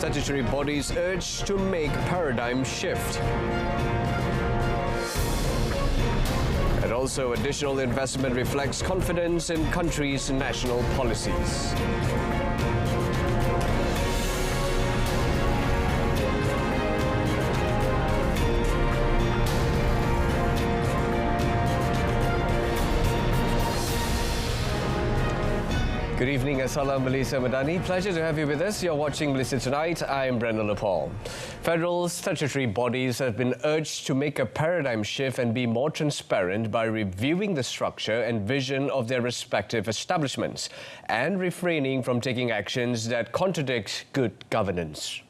statutory bodies urge to make paradigm shift. And also, additional investment reflects confidence in country's national policies. Good evening, Assalam Malaysia Madani. Pleasure to have you with us. You're watching Malaysia Tonight. I'm Brendan Lepal. Federal statutory bodies have been urged to make a paradigm shift and be more transparent by reviewing the structure and vision of their respective establishments and refraining from taking actions that contradict good governance.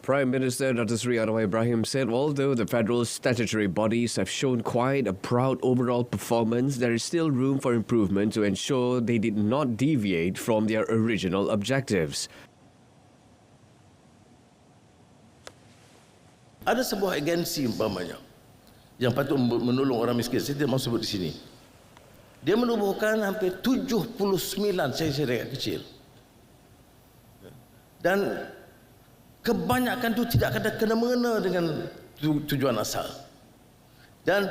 Prime Minister Dr. Sri Anwar Ibrahim said although the federal statutory bodies have shown quite a proud overall performance, there is still room for improvement to ensure they did not deviate from their original objectives. Ada sebuah agensi umpamanya yang patut menolong orang miskin, saya tidak mahu sebut di sini. Dia menubuhkan hampir 79 syarikat kecil. Dan kebanyakan itu tidak ada kena-mengena dengan tujuan asal. Dan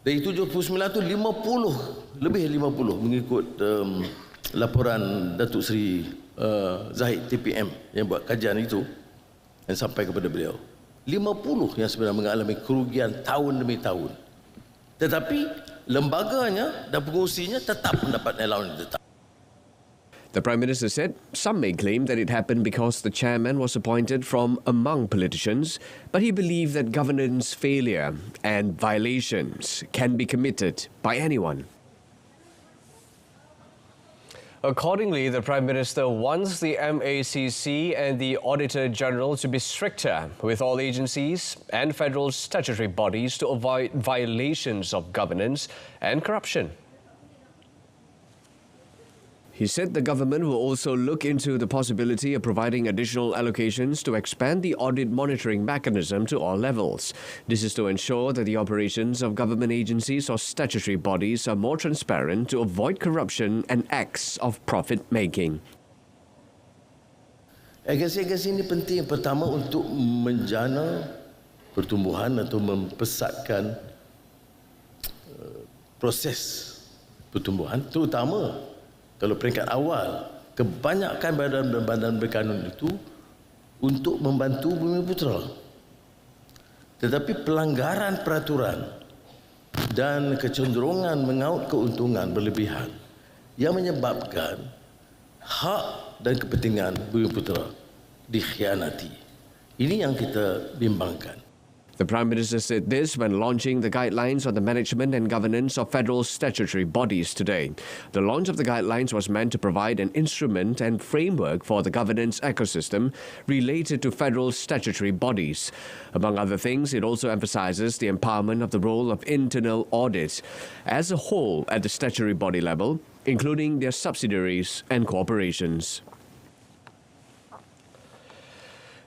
dari 79 itu 50, lebih 50 mengikut laporan Datuk Seri Zahid TPM yang buat kajian itu dan sampai kepada beliau. 50 yang sebenarnya mengalami kerugian tahun demi tahun. Tetapi lembaganya dan pengurusinya tetap mendapat allowance tetap. The Prime Minister said some may claim that it happened because the chairman was appointed from among politicians, but he believed that governance failure and violations can be committed by anyone. Accordingly, the Prime Minister wants the MACC and the Auditor General to be stricter with all agencies and federal statutory bodies to avoid violations of governance and corruption. He said the government will also look into the possibility of providing additional allocations to expand the audit monitoring mechanism to all levels. This is to ensure that the operations of government agencies or statutory bodies are more transparent to avoid corruption and acts of profit-making. Agensi-agensi ini penting pertama untuk menjana pertumbuhan atau mempesatkan proses pertumbuhan, terutama kalau peringkat awal, kebanyakan badan-badan berkanun itu untuk membantu bumi putera. Tetapi pelanggaran peraturan dan kecenderungan mengaut keuntungan berlebihan yang menyebabkan hak dan kepentingan bumi putera dikhianati. Ini yang kita bimbangkan. The Prime Minister said this when launching the guidelines on the management and governance of federal statutory bodies today. The launch of the guidelines was meant to provide an instrument and framework for the governance ecosystem related to federal statutory bodies. Among other things, it also emphasizes the empowerment of the role of internal audit as a whole at the statutory body level, including their subsidiaries and corporations.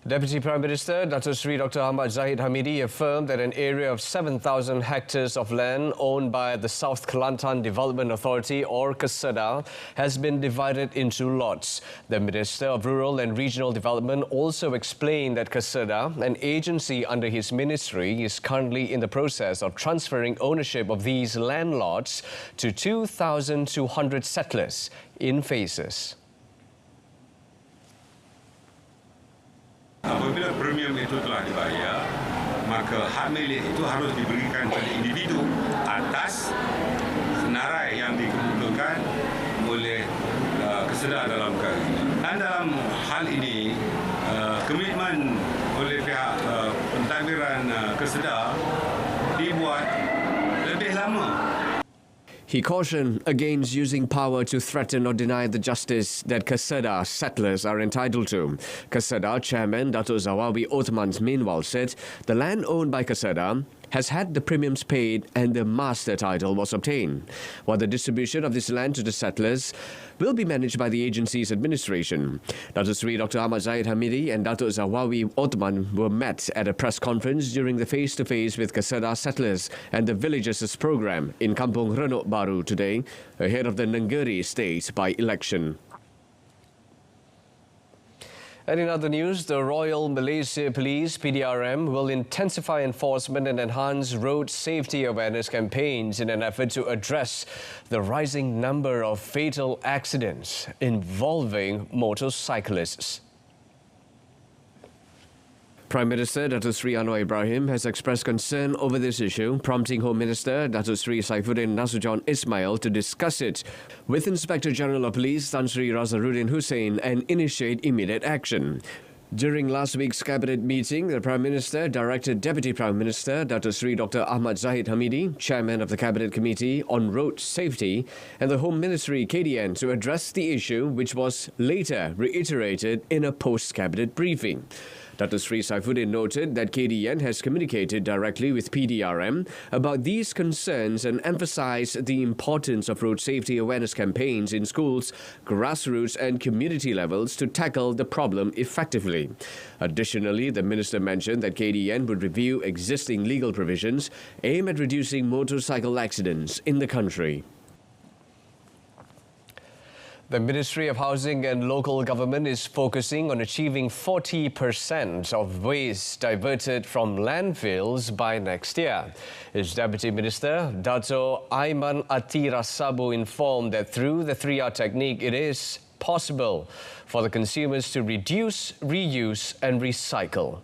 Deputy Prime Minister Dr. Sri Dr. Ahmad Zahid Hamidi affirmed that an area of 7,000 hectares of land owned by the South Kelantan Development Authority or KESEDA has been divided into lots. The Minister of Rural and Regional Development also explained that KESEDA, an agency under his ministry, is currently in the process of transferring ownership of these land lots to 2,200 settlers in phases. Apabila premium itu telah dibayar, maka hak milik itu harus diberikan kepada individu atas senarai yang dikemukakan oleh KESEDA dalam perkara ini. Dan dalam hal ini, komitmen oleh pihak pentadbiran KESEDA dibuat lebih lama. He cautioned against using power to threaten or deny the justice that KESEDA settlers are entitled to. KESEDA Chairman Dato' Zawawi Othman meanwhile said the land owned by KESEDA has had the premiums paid and the master title was obtained, while the distribution of this land to the settlers will be managed by the agency's administration. Dr. Sri Dr. Ahmad Zahid Hamidi and Dato' Zawawi Othman were met at a press conference during the face-to-face with KESEDA settlers and the villagers program in Kampung Renuk Baru today, ahead of the Nenggeri state by-election. And in other news, the Royal Malaysia Police (PDRM) will intensify enforcement and enhance road safety awareness campaigns in an effort to address the rising number of fatal accidents involving motorcyclists. Prime Minister Datuk Seri Anwar Ibrahim has expressed concern over this issue, prompting Home Minister Datuk Seri Saifuddin Nasution Ismail to discuss it with Inspector General of Police Tan Sri Razaruddin Hussein and initiate immediate action. During last week's cabinet meeting, the Prime Minister directed Deputy Prime Minister Datuk Seri Dr. Ahmad Zahid Hamidi, Chairman of the Cabinet Committee on Road Safety, and the Home Ministry KDN to address the issue, which was later reiterated in a post-cabinet briefing. Datuk Seri Saifuddin noted that KDN has communicated directly with PDRM about these concerns and emphasized the importance of road safety awareness campaigns in schools, grassroots and community levels to tackle the problem effectively. Additionally, the Minister mentioned that KDN would review existing legal provisions aimed at reducing motorcycle accidents in the country. The Ministry of Housing and Local Government is focusing on achieving 40% of waste diverted from landfills by next year. Its Deputy Minister, Dato' Aiman Atirasabu, informed that through the 3R technique, it is possible for the consumers to reduce, reuse and recycle.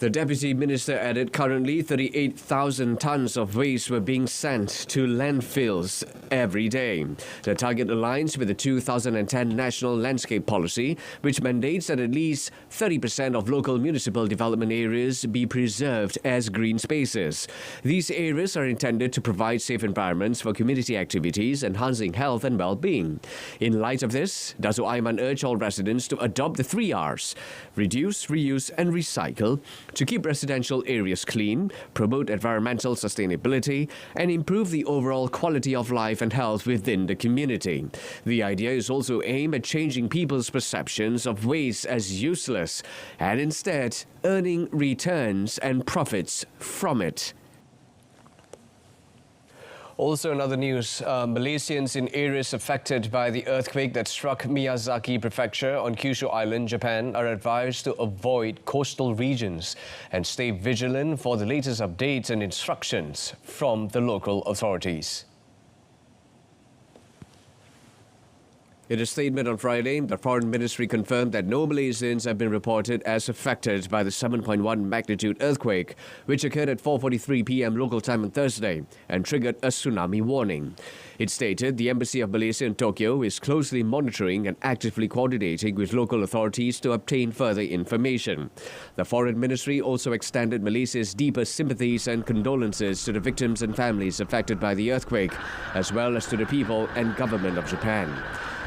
The Deputy Minister added currently 38,000 tonnes of waste were being sent to landfills every day. The target aligns with the 2010 National Landscape Policy, which mandates that at least 30% of local municipal development areas be preserved as green spaces. These areas are intended to provide safe environments for community activities, enhancing health and well-being. In light of this, Dato' Aiman urged all residents to adopt the 3 Rs: reduce, reuse and recycle, to keep residential areas clean, promote environmental sustainability, and improve the overall quality of life and health within the community. The idea is also aimed at changing people's perceptions of waste as useless and instead earning returns and profits from it. Also in other news, Malaysians in areas affected by the earthquake that struck Miyazaki Prefecture on Kyushu Island, Japan, are advised to avoid coastal regions and stay vigilant for the latest updates and instructions from the local authorities. In a statement on Friday, the Foreign Ministry confirmed that no Malaysians have been reported as affected by the 7.1 magnitude earthquake, which occurred at 4:43 p.m. local time on Thursday and triggered a tsunami warning. It stated the Embassy of Malaysia in Tokyo is closely monitoring and actively coordinating with local authorities to obtain further information. The Foreign Ministry also extended Malaysia's deepest sympathies and condolences to the victims and families affected by the earthquake, as well as to the people and government of Japan.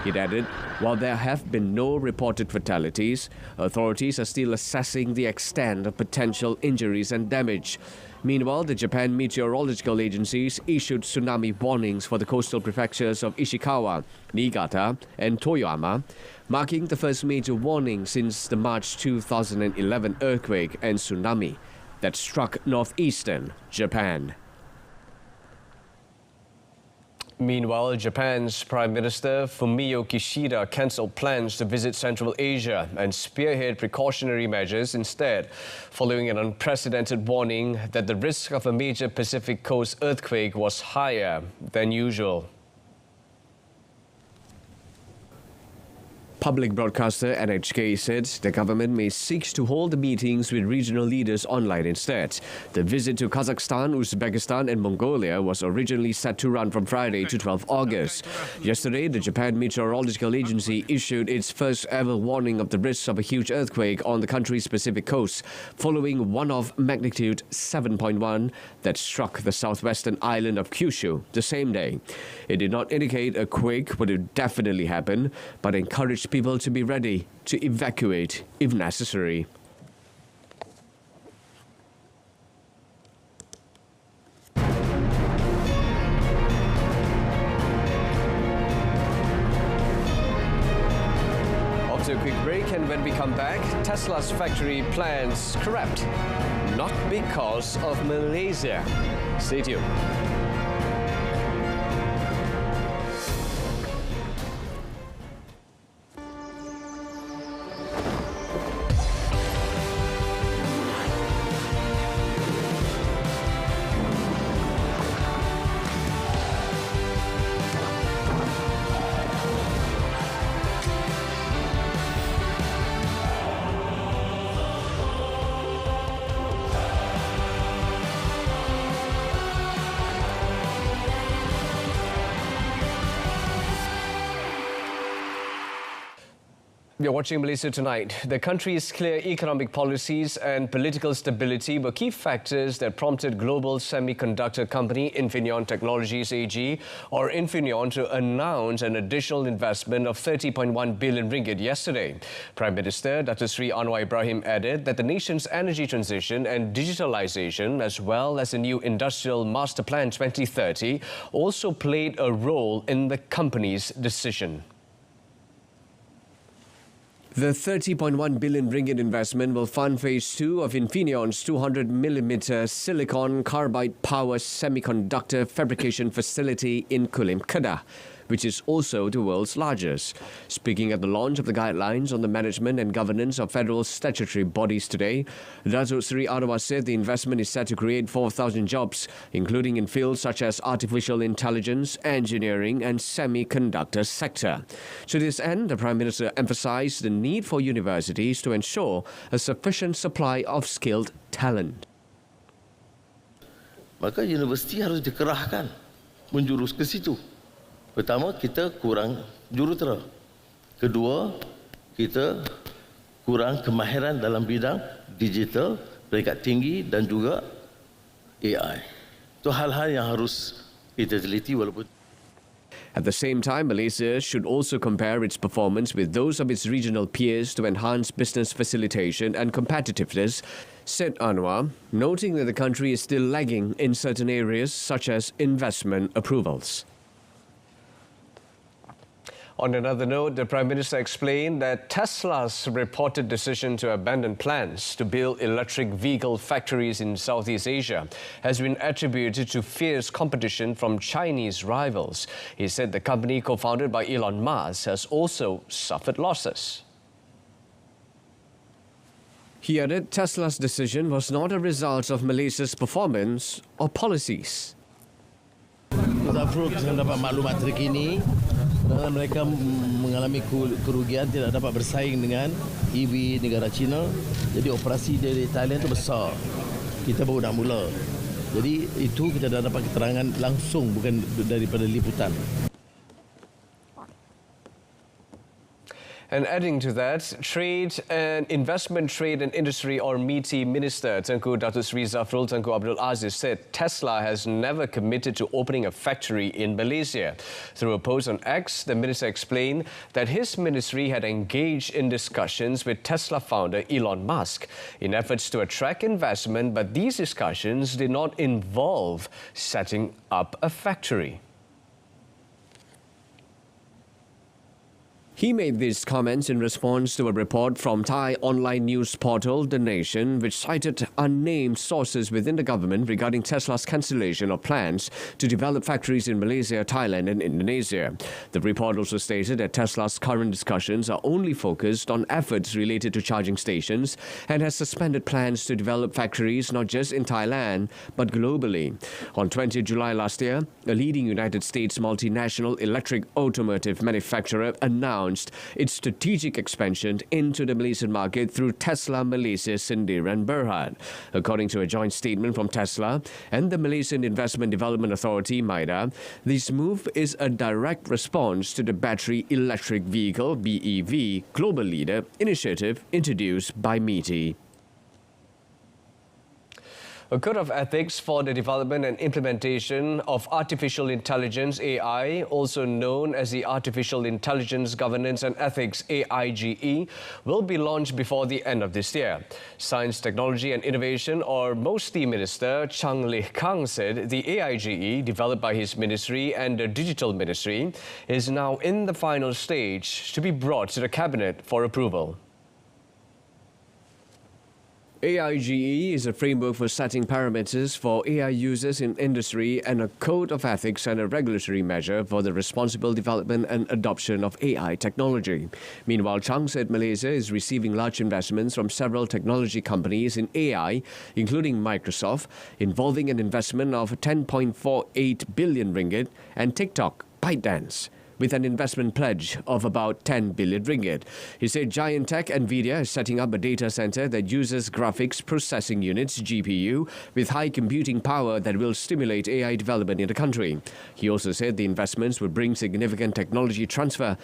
It added, while there have been no reported fatalities, authorities are still assessing the extent of potential injuries and damage. Meanwhile, the Japan Meteorological Agencies issued tsunami warnings for the coastal prefectures of Ishikawa, Niigata, and Toyoyama, marking the first major warning since the March 2011 earthquake and tsunami that struck northeastern Japan. Meanwhile, Japan's Prime Minister Fumio Kishida cancelled plans to visit Central Asia and spearhead precautionary measures instead, following an unprecedented warning that the risk of a major Pacific Coast earthquake was higher than usual. Public broadcaster NHK said the government may seek to hold meetings with regional leaders online instead. The visit to Kazakhstan, Uzbekistan and Mongolia was originally set to run from Friday to 12 August. Yesterday, the Japan Meteorological Agency issued its first ever warning of the risk of a huge earthquake on the country's Pacific coast, following one of magnitude 7.1 that struck the southwestern island of Kyushu the same day. It did not indicate a quake would definitely happen, but encouraged people to be ready to evacuate if necessary. After a quick break, and when we come back, Tesla's factory plans scrapped, not because of Malaysia. Stay tuned. You're watching Malaysia Tonight. The country's clear economic policies and political stability were key factors that prompted global semiconductor company Infineon Technologies AG, or Infineon, to announce an additional investment of 30.1 billion ringgit yesterday. Prime Minister Datuk Seri Anwar Ibrahim added that the nation's energy transition and digitalization, as well as the new Industrial Master Plan 2030, also played a role in the company's decision. The 30.1 billion ringgit investment will fund phase 2 of Infineon's 200mm silicon carbide power semiconductor fabrication facility in Kulim, Kedah, which is also the world's largest. Speaking at the launch of the guidelines on the management and governance of federal statutory bodies today, Datuk Seri Anwar said the investment is set to create 4,000 jobs, including in fields such as artificial intelligence, engineering and semiconductor sector. To this end, the Prime Minister emphasised the need for universities to ensure a sufficient supply of skilled talent. Maka universiti harus dikerahkan menjurus ke situ. Pertama, kita kurang jurutera. Kedua, kita kurang kemahiran dalam bidang digital, peringkat tinggi dan juga AI. Itu hal-hal yang harus kita teliti walaupun. At the same time, Malaysia should also compare its performance with those of its regional peers to enhance business facilitation and competitiveness, said Anwar, noting that the country is still lagging in certain areas such as investment approvals. On another note, the Prime Minister explained that Tesla's reported decision to abandon plans to build electric vehicle factories in Southeast Asia has been attributed to fierce competition from Chinese rivals. He said the company, co-founded by Elon Musk, has also suffered losses. He added Tesla's decision was not a result of Malaysia's performance or policies. Zafrul dapat maklumat terkini, mereka mengalami kerugian, tidak dapat bersaing dengan EV negara China. Jadi operasi dari Thailand itu besar. Kita baru nak mula. Jadi itu kita dah dapat keterangan langsung, bukan daripada liputan. And adding to that, Trade and Investment Trade and Industry, or MITI Minister Tengku Datuk Seri Zafrul Tengku Abdul Aziz said Tesla has never committed to opening a factory in Malaysia. Through a post on X, the minister explained that his ministry had engaged in discussions with Tesla founder Elon Musk in efforts to attract investment, but these discussions did not involve setting up a factory. He made these comments in response to a report from Thai online news portal The Nation, which cited unnamed sources within the government regarding Tesla's cancellation of plans to develop factories in Malaysia, Thailand and Indonesia. The report also stated that Tesla's current discussions are only focused on efforts related to charging stations and has suspended plans to develop factories not just in Thailand but globally. On 20 July last year, a leading United States multinational electric automotive manufacturer announced its strategic expansion into the Malaysian market through Tesla Malaysia Sendirian Berhad. According to a joint statement from Tesla and the Malaysian Investment Development Authority, MIDA, this move is a direct response to the Battery Electric Vehicle (BEV) Global Leader initiative introduced by MITI. A code of ethics for the development and implementation of artificial intelligence (AI), also known as the Artificial Intelligence Governance and Ethics (AIGE), will be launched before the end of this year. Science, Technology and Innovation, or MOSTI Minister Chang Leh Kang said the AIGE, developed by his ministry and the Digital Ministry, is now in the final stage to be brought to the Cabinet for approval. AIGE is a framework for setting parameters for AI users in industry and a code of ethics and a regulatory measure for the responsible development and adoption of AI technology. Meanwhile, Chang said Malaysia is receiving large investments from several technology companies in AI, including Microsoft, involving an investment of 10.48 billion ringgit, and TikTok, ByteDance, with an investment pledge of about 10 billion ringgit. He said giant tech Nvidia is setting up a data center that uses graphics processing units, GPU, with high computing power that will stimulate AI development in the country. He also said the investments would bring significant technology transfer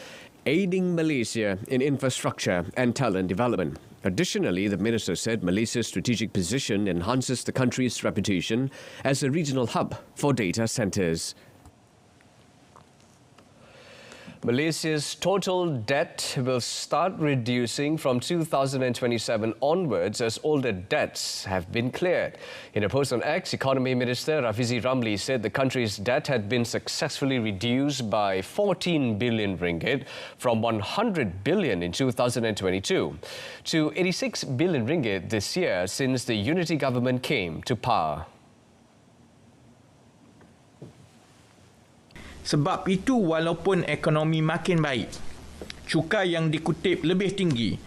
aiding Malaysia in infrastructure and talent development. Additionally, the minister said Malaysia's strategic position enhances the country's reputation as a regional hub for data centres. Malaysia's total debt will start reducing from 2027 onwards as older debts have been cleared. In a post on X, Economy Minister Rafizi Ramli said the country's debt had been successfully reduced by 14 billion ringgit from 100 billion in 2022 to 86 billion ringgit this year since the unity government came to power. Sebab itu walaupun ekonomi makin baik, cukai yang dikutip lebih tinggi,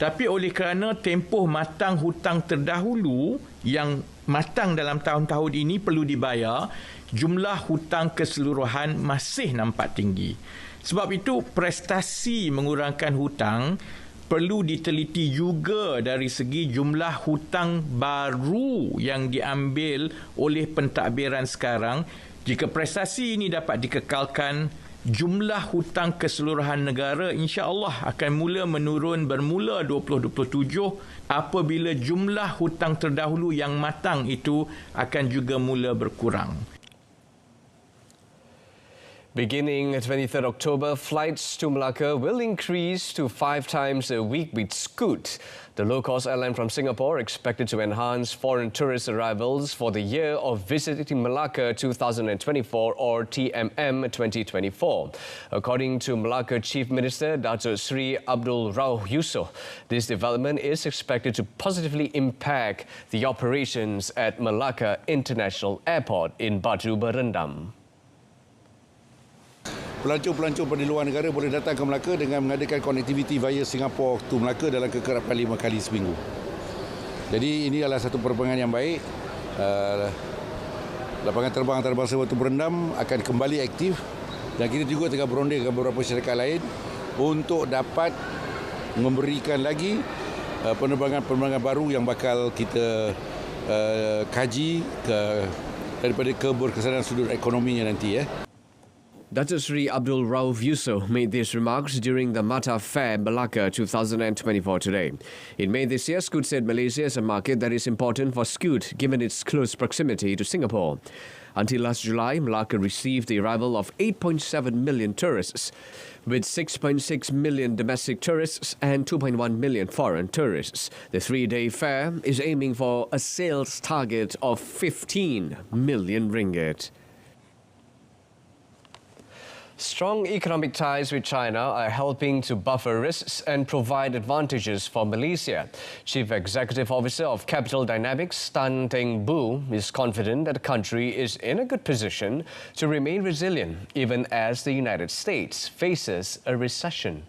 tapi oleh kerana tempoh matang hutang terdahulu yang matang dalam tahun-tahun ini perlu dibayar, jumlah hutang keseluruhan masih nampak tinggi. Sebab itu prestasi mengurangkan hutang perlu diteliti juga dari segi jumlah hutang baru yang diambil oleh pentadbiran sekarang. Jika prestasi ini dapat dikekalkan, jumlah hutang keseluruhan negara insya-Allah akan mula menurun bermula 2027 apabila jumlah hutang terdahulu yang matang itu akan juga mula berkurang. Beginning 23rd October, flights to Melaka will increase to 5 times a week with Scoot, the low-cost airline from Singapore, expected to enhance foreign tourist arrivals for the year of visiting Melaka 2024 or TMM 2024. According to Melaka Chief Minister Datuk Seri Abdul Rauf Yusof, this development is expected to positively impact the operations at Melaka International Airport in Batu Berendam. Pelancong-pelancong dari luar negara boleh datang ke Melaka dengan mengadakan konektiviti via Singapore to Melaka dalam kekerapan 5 kali seminggu. Jadi ini adalah satu perkembangan yang baik. Lapangan terbang antarabangsa Batu Berendam akan kembali aktif dan kita juga tengah berunding dengan beberapa syarikat lain untuk dapat memberikan lagi penerbangan-penerbangan baru yang bakal kita kaji daripada keberkesanan sudut ekonominya nanti. Datuk Seri Abdul Rauf Yusof made these remarks during the Mata Fair Melaka 2024 today. In May this year, Scoot said Malaysia is a market that is important for Scoot given its close proximity to Singapore. Until last July, Melaka received the arrival of 8.7 million tourists, with 6.6 million domestic tourists and 2.1 million foreign tourists. The 3-day fair is aiming for a sales target of 15 million ringgit. Strong economic ties with China are helping to buffer risks and provide advantages for Malaysia. Chief Executive Officer of Capital Dynamics, Tan Teng Bu, is confident that the country is in a good position to remain resilient even as the United States faces a recession.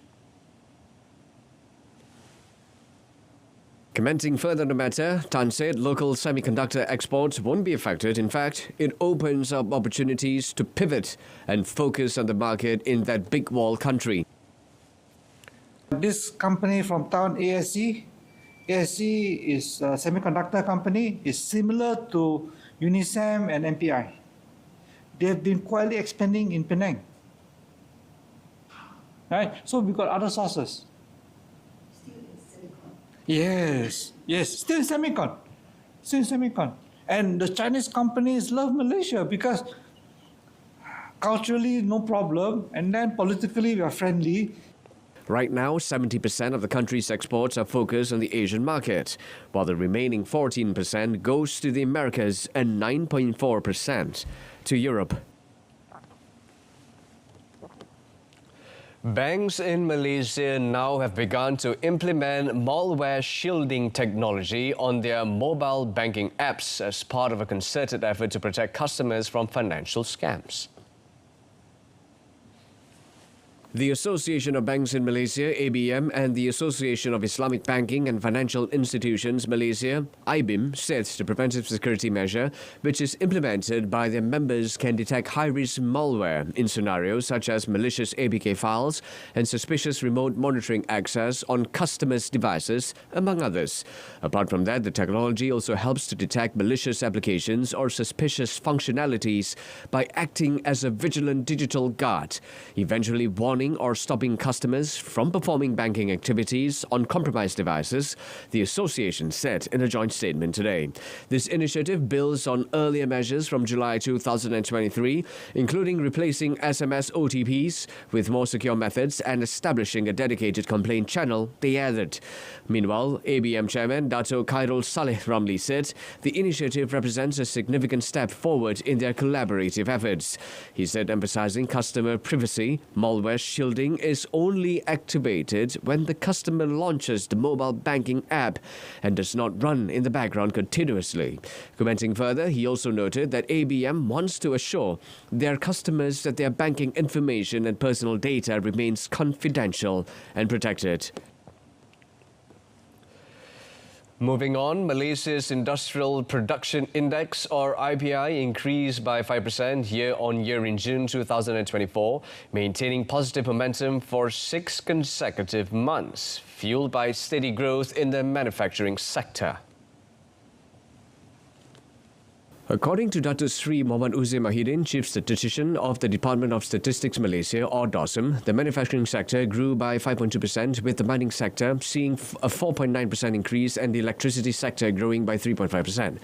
Commenting further on the matter, Tan said local semiconductor exports won't be affected. In fact, it opens up opportunities to pivot and focus on the market in that big wall country. This company from town, ASC is a semiconductor company, is similar to Unisem and MPI. They have been quietly expanding in Penang. Right? So we've got other sources. Yes, still semicon. And the Chinese companies love Malaysia because culturally no problem, and then politically we are friendly. Right now, 70% of the country's exports are focused on the Asian market, while the remaining 14% goes to the Americas and 9.4% to Europe. Banks in Malaysia now have begun to implement malware shielding technology on their mobile banking apps as part of a concerted effort to protect customers from financial scams. The Association of Banks in Malaysia, ABM, and the Association of Islamic Banking and Financial Institutions Malaysia, IBIM, said the preventive security measure, which is implemented by their members, can detect high-risk malware in scenarios such as malicious APK files and suspicious remote monitoring access on customers' devices, among others. Apart from that, the technology also helps to detect malicious applications or suspicious functionalities by acting as a vigilant digital guard, eventually warning warning or stopping customers from performing banking activities on compromised devices, the association said in a joint statement today. This initiative builds on earlier measures from July 2023, including replacing SMS OTPs with more secure methods and establishing a dedicated complaint channel, they added. Meanwhile, ABM Chairman Dato' Khairul Saleh Ramli said the initiative represents a significant step forward in their collaborative efforts. He said emphasizing customer privacy, malware shielding is only activated when the customer launches the mobile banking app and does not run in the background continuously. Commenting further, he also noted that ABM wants to assure their customers that their banking information and personal data remains confidential and protected. Moving on, Malaysia's Industrial Production Index, or IPI, increased by 5% year-on-year in June 2024, maintaining positive momentum for 6 consecutive months, fueled by steady growth in the manufacturing sector. According to Datuk Sri Muhammad Uzair Mahidin, Chief Statistician of the Department of Statistics Malaysia, or DOSM, the manufacturing sector grew by 5.2%, with the mining sector seeing a 4.9% increase and the electricity sector growing by 3.5%.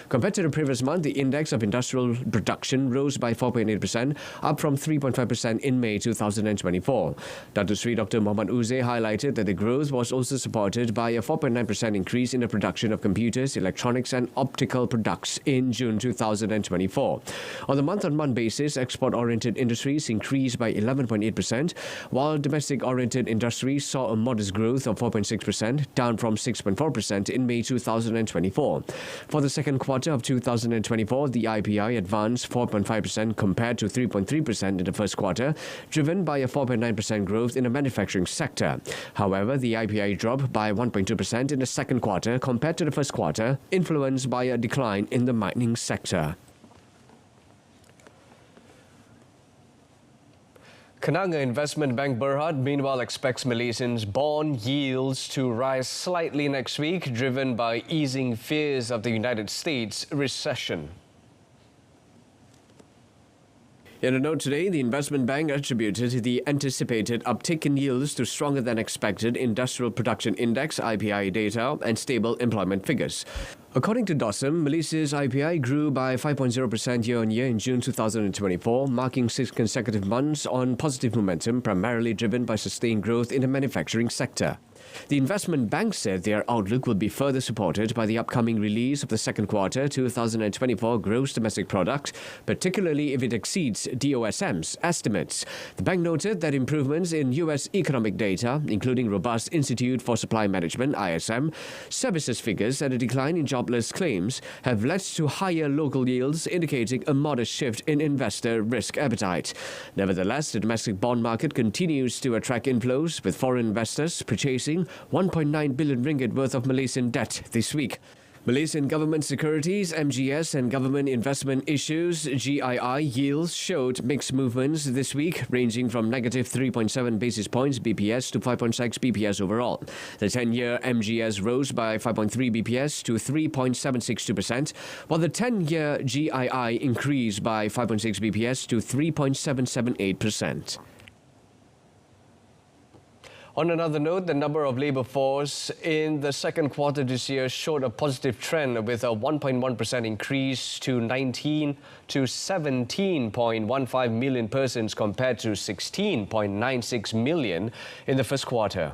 Compared to the previous month, the index of industrial production rose by 4.8%, up from 3.5% in May 2024. Datuk Sri Dr. Muhammad Uzair highlighted that the growth was also supported by a 4.9% increase in the production of computers, electronics and optical products in June 2024. On the month-on-month basis, export-oriented industries increased by 11.8%, while domestic-oriented industries saw a modest growth of 4.6%, down from 6.4% in May 2024. For the second quarter of 2024, the IPI advanced 4.5% compared to 3.3% in the first quarter, driven by a 4.9% growth in the manufacturing sector. However, the IPI dropped by 1.2% in the second quarter compared to the first quarter, influenced by a decline in the mining sector. Kerana Investment Bank Berhad meanwhile expects Malaysians' bond yields to rise slightly next week, driven by easing fears of the United States recession. In a note today, the investment bank attributed the anticipated uptick in yields to stronger than expected Industrial Production Index (IPI) data and stable employment figures. According to DOSM, Malaysia's IPI grew by 5.0% year-on-year in June 2024, marking 6 consecutive months on positive momentum, primarily driven by sustained growth in the manufacturing sector. The investment bank said their outlook will be further supported by the upcoming release of the second quarter 2024 gross domestic product, particularly if it exceeds DOSM's estimates. The bank noted that improvements in U.S. economic data, including robust Institute for Supply Management (ISM) services figures and a decline in jobless claims, have led to higher local yields, indicating a modest shift in investor risk appetite. Nevertheless, the domestic bond market continues to attract inflows, with foreign investors purchasing 1.9 billion ringgit worth of Malaysian debt this week. Malaysian government securities, MGS, and government investment issues, GII, yields showed mixed movements this week, ranging from negative 3.7 basis points BPS to 5.6 BPS overall. The 10-year MGS rose by 5.3 BPS to 3.762%, while the 10-year GII increased by 5.6 BPS to 3.778%. On another note, the number of labour force in the second quarter this year showed a positive trend, with a 1.1% increase to 17.15 million persons compared to 16.96 million in the first quarter.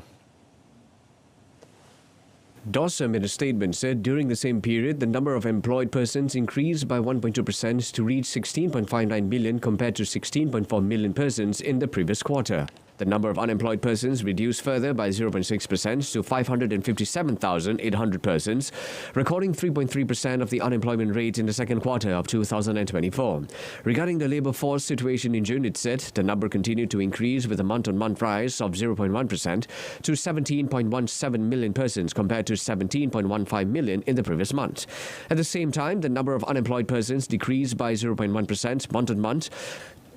DOSM in a statement said during the same period, the number of employed persons increased by 1.2% to reach 16.59 million compared to 16.4 million persons in the previous quarter. The number of unemployed persons reduced further by 0.6% to 557,800 persons, recording 3.3% of the unemployment rate in the second quarter of 2024. Regarding the labour force situation in June, it said the number continued to increase, with a month-on-month rise of 0.1% to 17.17 million persons compared to 17.15 million in the previous month. At the same time, the number of unemployed persons decreased by 0.1% month-on-month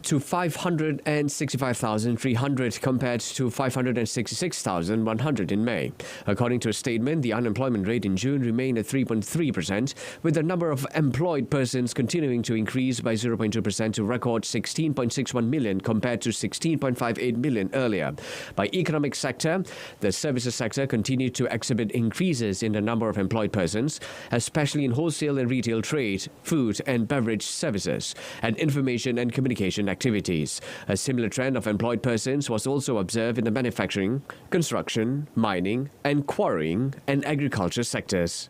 to 565,300 compared to 566,100 in May. According to a statement, the unemployment rate in June remained at 3.3%, with the number of employed persons continuing to increase by 0.2% to record 16.61 million compared to 16.58 million earlier. By economic sector, the services sector continued to exhibit increases in the number of employed persons, especially in wholesale and retail trade, food and beverage services, and information and communication activities. A similar trend of employed persons was also observed in the manufacturing, construction, mining, and quarrying and agriculture sectors.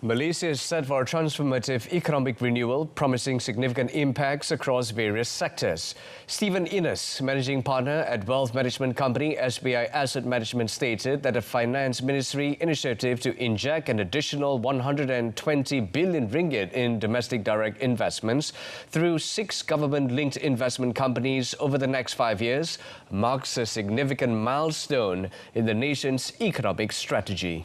Malaysia is set for a transformative economic renewal, promising significant impacts across various sectors. Stephen Innes, managing partner at wealth management company SBI Asset Management, stated that the Finance Ministry initiative to inject an additional 120 billion ringgit in domestic direct investments through 6 government-linked investment companies over the next 5 years marks a significant milestone in the nation's economic strategy.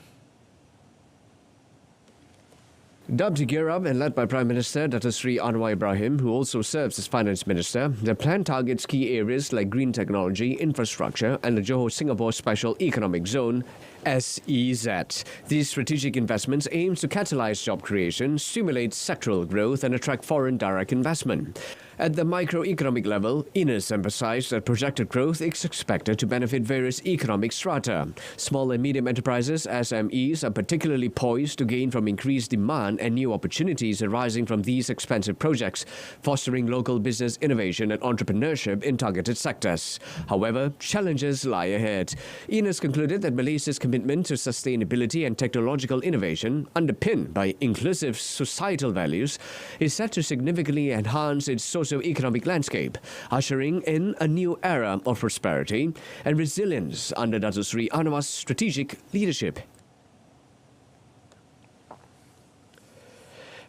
Dubbed to gear up and led by Prime Minister Dato Sri Anwar Ibrahim, who also serves as Finance Minister, the plan targets key areas like green technology, infrastructure and the Johor-Singapore Special Economic Zone, SEZ. These strategic investments aim to catalyse job creation, stimulate sectoral growth and attract foreign direct investment. At the microeconomic level, Innes emphasised that projected growth is expected to benefit various economic strata. Small and medium enterprises, SMEs, are particularly poised to gain from increased demand and new opportunities arising from these expansive projects, fostering local business innovation and entrepreneurship in targeted sectors. However, challenges lie ahead. Innes concluded that Malaysia's commitment to sustainability and technological innovation, underpinned by inclusive societal values, is set to significantly enhance its socio-economic landscape, ushering in a new era of prosperity and resilience under Dato Sri Anwar's strategic leadership.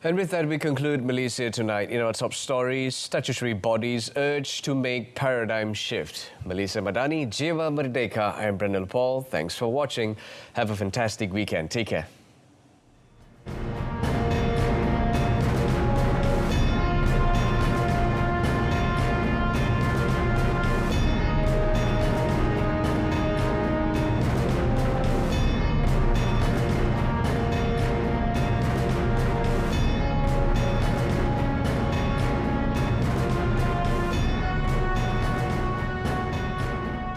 And with that, we conclude Malaysia Tonight. In our top stories, statutory bodies urge to make paradigm shift. Malaysia Madani, Jiwa Merdeka, I'm Brendan Paul. Thanks for watching. Have a fantastic weekend. Take care.